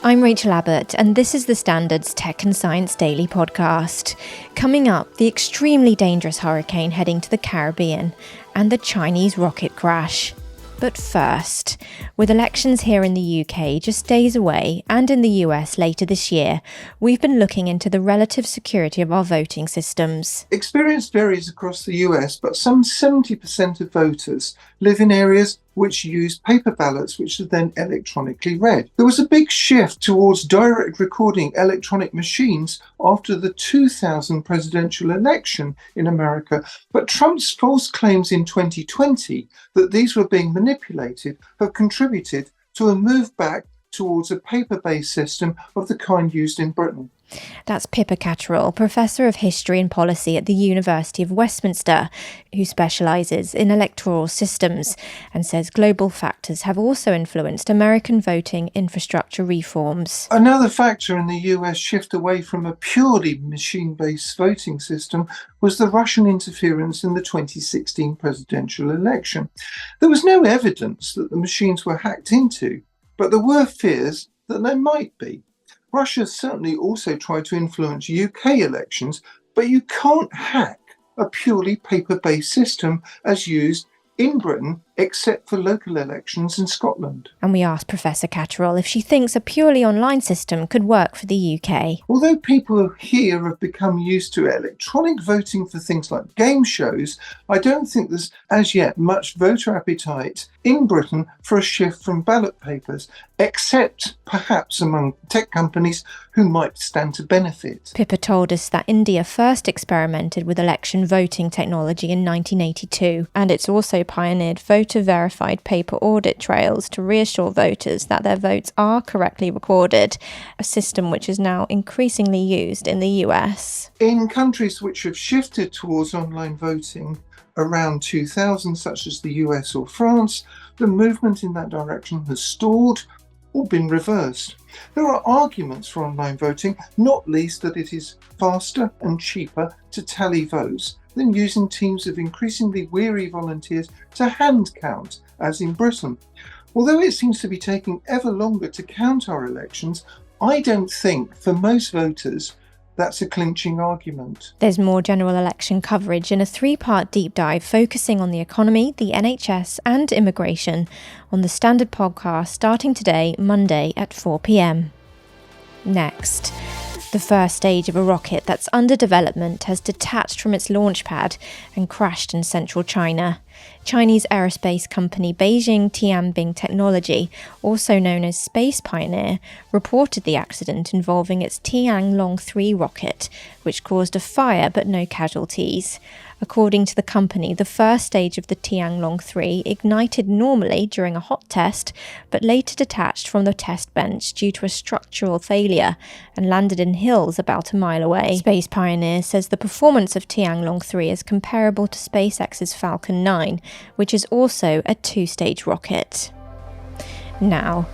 I'm Rachel Abbott, and this is the Standard's Tech and Science Daily podcast. Coming up, the extremely dangerous hurricane heading to the Caribbean and the Chinese rocket crash. But first, with elections here in the UK just days away and in the US later this year, we've been looking into the relative security of our voting systems. Experience varies across the US, but some 70% of voters live in areas which use paper ballots, which are then electronically read. There was a big shift towards direct recording electronic machines after the 2000 presidential election in America, but Trump's false claims in 2020 that these were being manipulated have contributed to a move back towards a paper-based system of the kind used in Britain. That's Pippa Catterall, Professor of History and Policy at the University of Westminster, who specialises in electoral systems and says global factors have also influenced American voting infrastructure reforms. Another factor in the US shift away from a purely machine-based voting system was the Russian interference in the 2016 presidential election. There was no evidence that the machines were hacked into, but there were fears that they might be. Russia certainly also tried to influence UK elections, but you can't hack a purely paper-based system as used in Britain, except for local elections in Scotland. And we asked Professor Catterall if she thinks a purely online system could work for the UK. Although people here have become used to electronic voting for things like game shows, I don't think there's as yet much voter appetite in Britain for a shift from ballot papers, except perhaps among tech companies who might stand to benefit. Pippa told us that India first experimented with election voting technology in 1982, and it's also pioneered voter-verified paper audit trails to reassure voters that their votes are correctly recorded, a system which is now increasingly used in the US. In countries which have shifted towards online voting around 2000, such as the US or France, the movement in that direction has stalled or been reversed. There are arguments for online voting, not least that it is faster and cheaper to tally votes than using teams of increasingly weary volunteers to hand count, as in Britain. Although it seems to be taking ever longer to count our elections, I don't think for most voters that's a clinching argument. There's more general election coverage in a 3-part deep dive focusing on the economy, the NHS and immigration on the Standard podcast starting today, Monday at 4 p.m. Next, the first stage of a rocket that's under development has detached from its launchpad and crashed in central China. Chinese aerospace company Beijing Tianbing Technology, also known as Space Pioneer, reported the accident involving its Tianlong 3 rocket, which caused a fire but no casualties. According to the company, the first stage of the Tianlong 3 ignited normally during a hot test, but later detached from the test bench due to a structural failure and landed in hills about a mile away. Space Pioneer says the performance of Tianlong 3 is comparable to SpaceX's Falcon 9, which is also a 2-stage rocket. Now,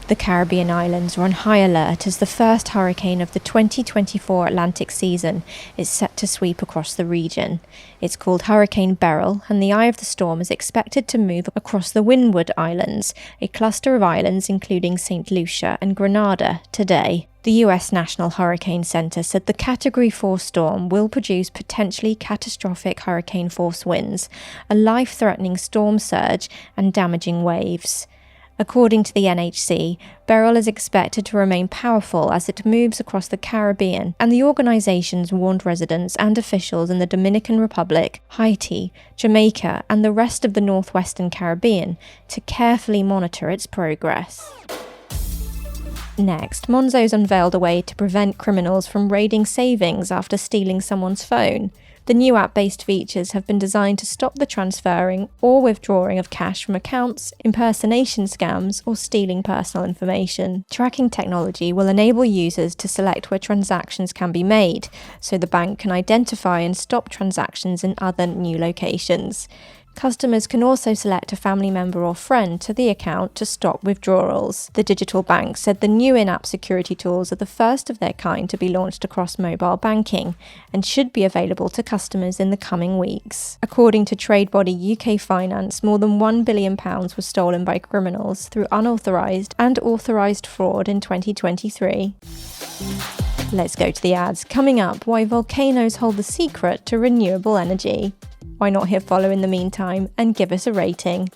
the Caribbean islands are on high alert as the first hurricane of the 2024 Atlantic season is set to sweep across the region. It's called Hurricane Beryl, and the eye of the storm is expected to move across the Windward Islands, a cluster of islands including St. Lucia and Grenada, today. The US National Hurricane Center said the Category 4 storm will produce potentially catastrophic hurricane force winds, a life-threatening storm surge, and damaging waves. According to the NHC, Beryl is expected to remain powerful as it moves across the Caribbean, and the organizations warned residents and officials in the Dominican Republic, Haiti, Jamaica, and the rest of the northwestern Caribbean to carefully monitor its progress. Next, Monzo's unveiled a way to prevent criminals from raiding savings after stealing someone's phone. The new app-based features have been designed to stop the transferring or withdrawing of cash from accounts, impersonation scams, or stealing personal information. Tracking technology will enable users to select where transactions can be made, so the bank can identify and stop transactions in other new locations. Customers can also select a family member or friend to the account to stop withdrawals. The digital bank said the new in-app security tools are the first of their kind to be launched across mobile banking and should be available to customers in the coming weeks. According to trade body UK Finance, more than £1 billion was stolen by criminals through unauthorised and authorised fraud in 2023. Let's go to the ads. Coming up, why volcanoes hold the secret to renewable energy. Why not hit follow in the meantime and give us a rating?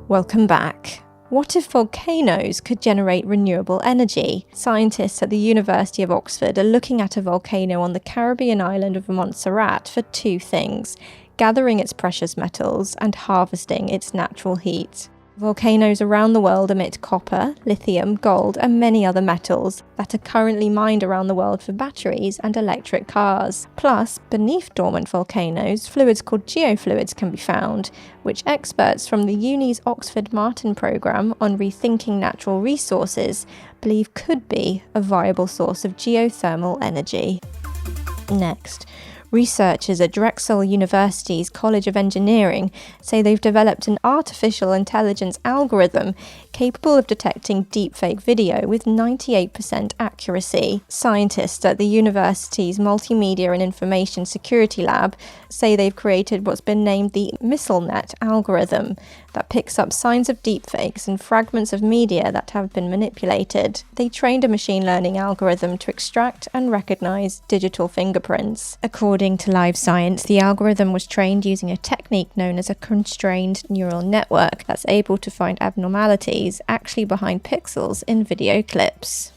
Welcome back. What if volcanoes could generate renewable energy? Scientists at the University of Oxford are looking at a volcano on the Caribbean island of Montserrat for two things: gathering its precious metals and harvesting its natural heat. Volcanoes around the world emit copper, lithium, gold, and many other metals that are currently mined around the world for batteries and electric cars. Plus, beneath dormant volcanoes, fluids called geofluids can be found, which experts from the Uni's Oxford Martin programme on rethinking natural resources believe could be a viable source of geothermal energy. Next, researchers at Drexel University's College of Engineering say they've developed an artificial intelligence algorithm capable of detecting deepfake video with 98% accuracy. Scientists at the university's Multimedia and Information Security Lab say they've created what's been named the MissileNet algorithm that picks up signs of deepfakes and fragments of media that have been manipulated. They trained a machine learning algorithm to extract and recognize digital fingerprints. According to Live Science, the algorithm was trained using a technique known as a constrained neural network that's able to find abnormalities actually behind pixels in video clips.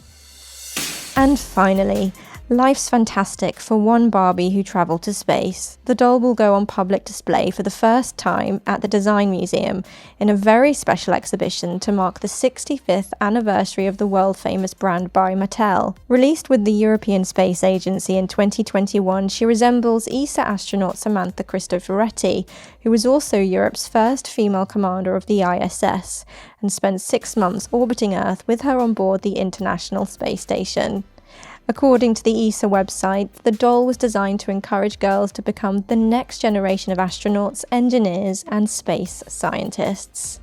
And finally, life's fantastic for one Barbie who travelled to space. The doll will go on public display for the first time at the Design Museum in a very special exhibition to mark the 65th anniversary of the world-famous brand by Mattel. Released with the European Space Agency in 2021, she resembles ESA astronaut Samantha Cristoforetti, who was also Europe's first female commander of the ISS, and spent 6 months orbiting Earth with her on board the International Space Station. According to the ESA website, the doll was designed to encourage girls to become the next generation of astronauts, engineers, and space scientists.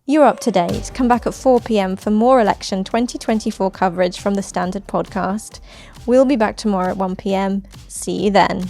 You're up to date. Come back at 4 p.m. for more election 2024 coverage from the Standard Podcast. We'll be back tomorrow at 1 p.m. See you then.